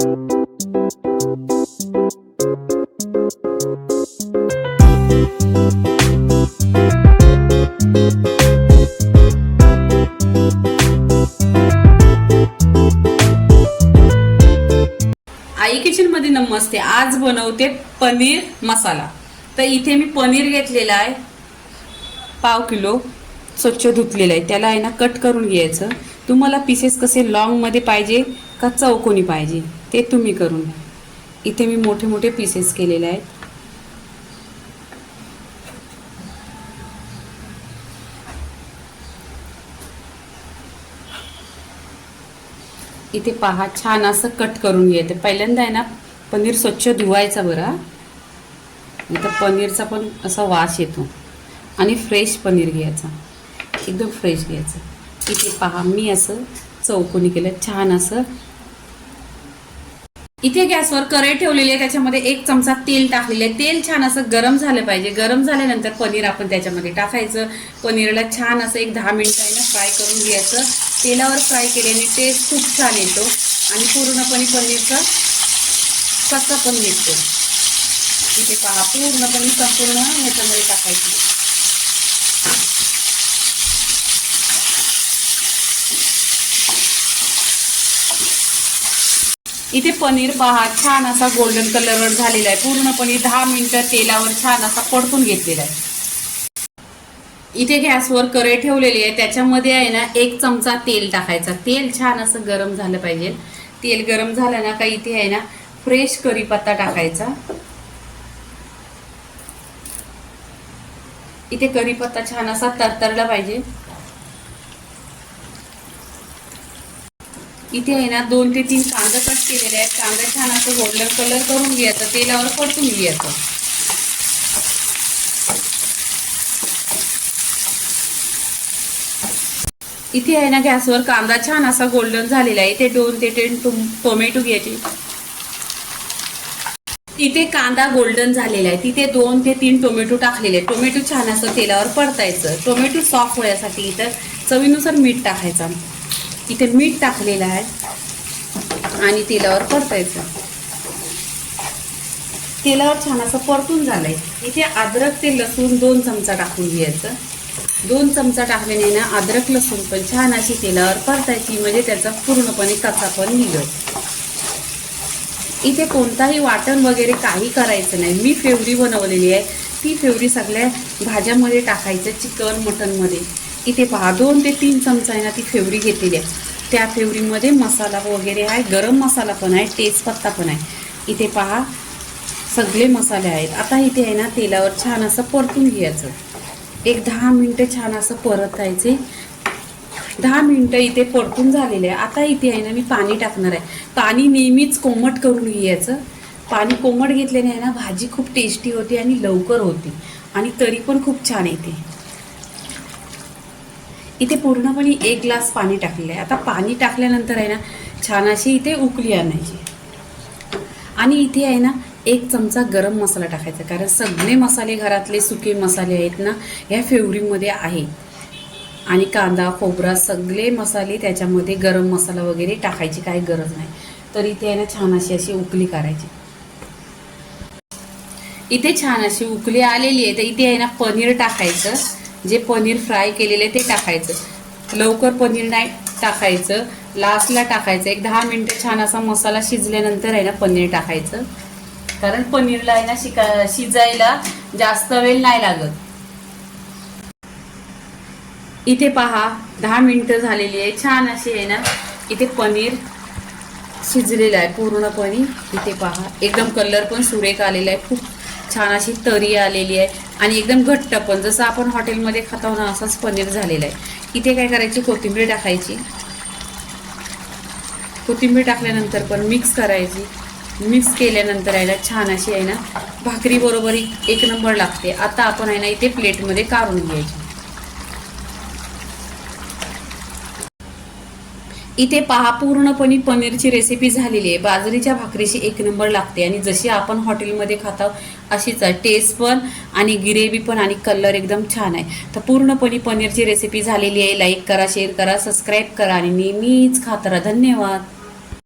आई kitchen मध्ये नमस्ते। आज बनवते पनीर मसाला। तर इथे मी पनीर घेतलेला आहे, पाव किलो स्वच्छ धुतलेला आहे। त्याला आहे ना कट करून घ्यायचं। तुम्हाला पीसेस कसे लॉंग मध्ये पाहिजे का चौकोनी पाहिजे ते तुम्ही करून घ्या। इथे मी मोठे मोठे पीसेस केलेले आहेत। इथे पहा छान असं कट करून घ्यायचं। पहिल्यांदा आहे ना पनीर स्वच्छ धुवायचं बरं, नाही तर पनीरचा पण असा वास येतो। आणि फ्रेश पनीर घ्यायचा, एकदम फ्रेश घ्यायचं। इथे पहा मी असं चौकोनी केलं छान असं। इथे गॅसवर कढई ठेवलेली आहे, त्याच्यामध्ये 1 चमचा तेल टाकलेले आहे। तेल छान असं गरम झालं पाहिजे। गरम झाल्यानंतर पनीर आपण त्याच्यामध्ये टाकायचं। पनीरला छान असं 10 मिनिटांना फ्राय करून घ्यायचं। तेलावर फ्राय केल्याने टेस्ट खूप छान येतो आणि पूर्णपणे पनीरचा कच्चा पण निघतो। इथे पहा पूर्णपणे संपूर्ण ह्याच्यामध्ये टाकायचं। इथे पनीर पहा छान असा गोल्डन कलरवर झालेला आहे। पूर्णपणे 10 मिनिटं तेलावर छान असा परतून घेतलेला आहे। इथे गॅसवर कढई ठेवलेली आहे, त्याच्यामध्ये आहे ना 1 चमचा तेल टाकायचा। तेल छान असं गरम झालं पाहिजे। तेल गरम झालं ना का इथे आहे ना फ्रेश कढीपत्ता टाकायचा। इथे कढीपत्ता छान असा तरतरला पाहिजे। इथे आहे ना 2 ते 3 कांदा कट केलेले आहेत। कांदा छान असं गोल्डन कलर करून घ्यायचा, तेलावर परतून घ्यायचं। इथे आहे ना गॅसवर कांदा छान असा गोल्डन झालेला आहे। इथे 2 ते 3 टोमॅटो घ्यायचे। इथे कांदा गोल्डन झालेला आहे, तिथे 2 ते 3 टोमॅटो टाकलेले। टोमॅटो छान असं तेलावर परतायचं। टोमॅटो सॉफ्ट होण्यासाठी इथं चवीनुसार मीठ टाकायचं। इथे मीठ टाकलेलं आहे आणि तेलावर परतायचं। तेलावर छान असं परतून झालंय। इथे अद्रक ते लसूण 2 चमचा टाकून घ्यायचं। 2 चमचा टाकल्याने ना अद्रक लसूण पण छान अशी तेलावर परतायची, म्हणजे त्याचा पूर्णपणे कच्चा पण निघेल। इथे कोणताही वाटण वगैरे काही करायचं नाही। मी फेवरी बनवलेली आहे, ती फेवरी सगळ्या भाज्यामध्ये टाकायचं, चिकन मटनमध्ये। इथे पहा 2 ते 3 चमचा आहे ना ती फेवरी घेतलेली आहे। त्या फेवरीमध्ये मसाला वगैरे आहे, गरम मसाला पण आहे, तेजपत्ता पण आहे। इथे पहा सगळे मसाले आहेत। आता इथे आहे ना तेलावर छान असं परतून घ्यायचं। 10 मिनिटं छान असं परतायचे। 10 मिनिटं इथे परतून झालेले आहे। आता इथे आहे ना मी पाणी टाकणार आहे। पाणी नेहमीच कोमट करून घ्यायचं। पाणी कोमट घेतल्याने आहे ना भाजी खूप टेस्टी होते आणि लवकर होते आणि तरी पण खूप छान येते। इथे पूर्णपणे 1 ग्लास पाणी टाकलेलं आहे। आता पाणी टाकल्यानंतर आहे ना छान अशी इथे उकळी आणायची आणि इथे आहे ना 1 चमचा गरम मसाला टाकायचा, कारण सगळे मसाले घरातले सुके मसाले आहेत ना ह्या फेवरीमध्ये आहे। आणि कांदा खोबरा सगळे मसाले त्याच्यामध्ये, गरम मसाला वगैरे टाकायची काही गरज नाही। तर इथे आहे ना छान अशी उकळी करायची। इथे छान अशी उकळी आलेली आहे, तर इथे आहे ना पनीर टाकायचं। जे पनीर फ्राय केलेले ते टाकायचं। लवकर पनीर नाही टाकायचं, लास्टला टाकायचं। 10 मिनिटं छान असा मसाला शिजल्यानंतर आहे ना पनीर टाकायचं, कारण पनीरला आहे ना शिजायला जास्त वेळ नाही लागत। इथे पहा 10 मिनिटं झालेली आहे। छान अशी आहे ना इथे पनीर शिजलेलं आहे पूर्णपणे। इथे पहा एकदम कलर पण सुरेख आलेला आहे, खूप छान अशी तरी आलेली आहे आणि एकदम घट्ट पण, जसं आपण हॉटेलमध्ये खातो ना असंच पनीर झालेलं आहे। इथे काय करायची, कोथिंबीर टाकायची। कोथिंबीर टाकल्यानंतर पण मिक्स करायची। मिक्स केल्यानंतर आहे ना छान अशी आहे ना भाकरी बरोबर 1 नंबर लागते। आता आपण आहे ना इथे प्लेटमध्ये काढून घ्यायची। इथे पहा पूर्णपणे पनीरची रेसिपी झालेली आहे। बाजरीच्या भाकरीची 1 नंबर लागते आणि जशी आपण हॉटेलमध्ये खातो अशीच आहे। टेस्ट पण आणि ग्रेव्ही पण आणि कलर एकदम छान आहे। तर पूर्णपणे पनीरची रेसिपी झालेली आहे। लाईक करा, शेअर करा, सबस्क्राईब करा आणि नेहमीच खात राहा। धन्यवाद।